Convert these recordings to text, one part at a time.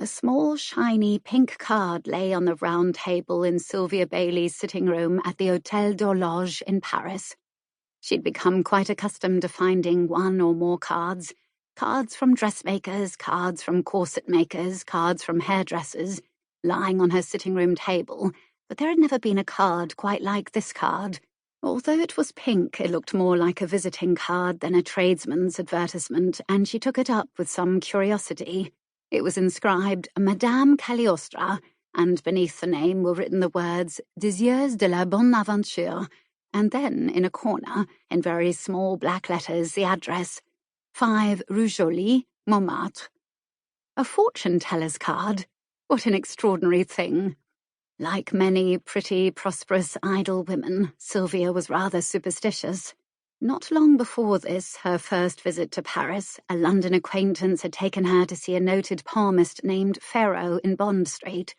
A small, shiny pink card lay on the round table in Sylvia Bailey's sitting room at the Hôtel d'Horloge in Paris. She'd become quite accustomed to finding one or more cards. Cards from dressmakers, cards from corset makers, cards from hairdressers, lying on her sitting room table, but there had never been a card quite like this card. Although it was pink, it looked more like a visiting card than a tradesman's advertisement, and she took it up with some curiosity. It was inscribed Madame Cagliostra, and beneath the name were written the words Désireux de la bonne aventure, and then, in a corner, in very small black letters, the address 5 Rue Jolie, Montmartre. A fortune-teller's card. What an extraordinary thing. Like many pretty, prosperous, idle women, Sylvia was rather superstitious. Not long before this, her first visit to Paris, a London acquaintance had taken her to see a noted palmist named Pharaoh in Bond Street.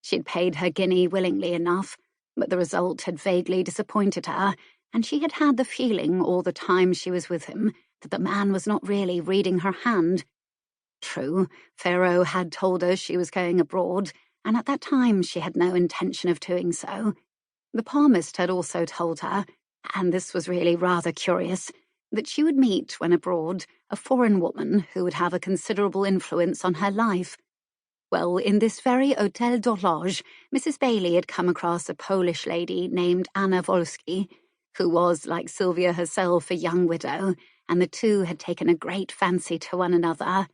She'd paid her guinea willingly enough, but the result had vaguely disappointed her, and she had had the feeling all the time she was with him that the man was not really reading her hand. True, Pharaoh had told her she was going abroad, and at that time she had no intention of doing so. The palmist had also told her, and this was really rather curious, that she would meet, when abroad, a foreign woman who would have a considerable influence on her life. Well, in this very Hôtel d'Horloge, Mrs. Bailey had come across a Polish lady named Anna Wolsky, who was, like Sylvia herself, a young widow, and the two had taken a great fancy to one another.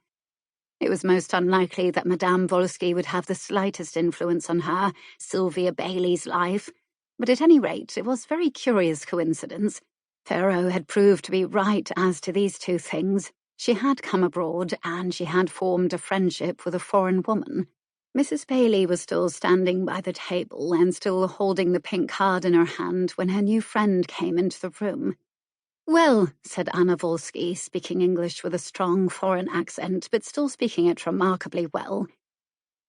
It was most unlikely that Madame Wolsky would have the slightest influence on her, Sylvia Bailey's life, but at any rate it was a very curious coincidence. Pharaoh had proved to be right as to these two things. She had come abroad, and she had formed a friendship with a foreign woman. Mrs. Bailey was still standing by the table and still holding the pink card in her hand when her new friend came into the room. "Well," said Anna Wolsky, speaking English with a strong foreign accent, but still speaking it remarkably well.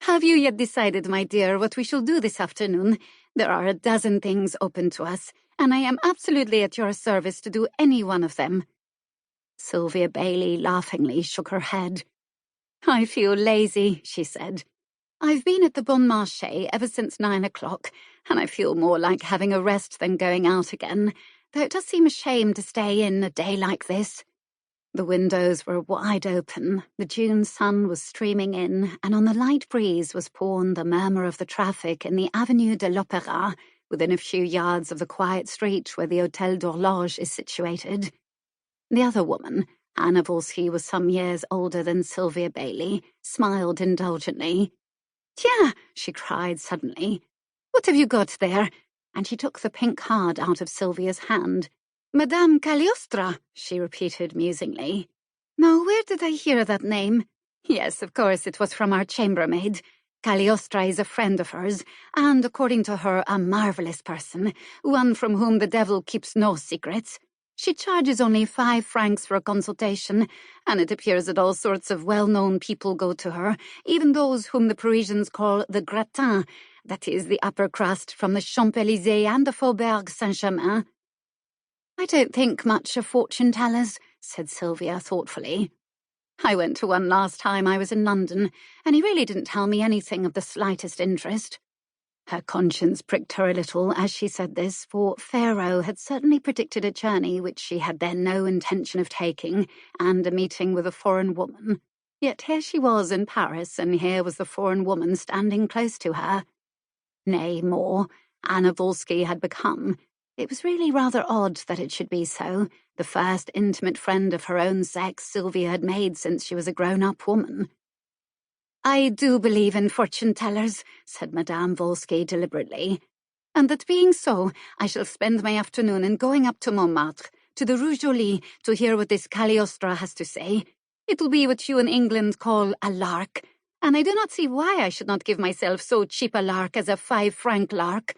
"Have you yet decided, my dear, what we shall do this afternoon? There are a dozen things open to us, and I am absolutely at your service to do any one of them." Sylvia Bailey laughingly shook her head. "I feel lazy," she said. "I've been at the Bon Marché ever since 9 o'clock, and I feel more like having a rest than going out again, though it does seem a shame to stay in a day like this." The windows were wide open, the June sun was streaming in, and on the light breeze was borne the murmur of the traffic in the Avenue de l'Opéra, within a few yards of the quiet street where the Hôtel d'Horloge is situated. The other woman, Anna Wolsky, was some years older than Sylvia Bailey, smiled indulgently. "Tiens," she cried suddenly. "What have you got there?" And she took the pink card out of Sylvia's hand. "Madame Cagliostra," she repeated musingly. "Now, where did I hear that name? Yes, of course, it was from our chambermaid. Cagliostra is a friend of hers, and, according to her, a marvellous person, one from whom the devil keeps no secrets. She charges only 5 francs for a consultation, and it appears that all sorts of well-known people go to her, even those whom the Parisians call the gratin, that is, the upper crust from the Champs-Élysées and the Faubourg Saint-Germain." "I don't think much of fortune-tellers," said Sylvia thoughtfully. "I went to one last time I was in London, and he really didn't tell me anything of the slightest interest." Her conscience pricked her a little as she said this, for Pharaoh had certainly predicted a journey which she had then no intention of taking, and a meeting with a foreign woman. Yet here she was in Paris, and here was the foreign woman standing close to her. Nay, more, Anna Wolsky had become. It was really rather odd that it should be so, the first intimate friend of her own sex Sylvia had made since she was a grown-up woman. "I do believe in fortune-tellers," said Madame Wolsky deliberately, "and that being so, I shall spend my afternoon in going up to Montmartre, to the Rue Jolie, to hear what this Cagliostra has to say. It will be what you in England call a lark, and I do not see why I should not give myself so cheap a lark as a 5-franc lark."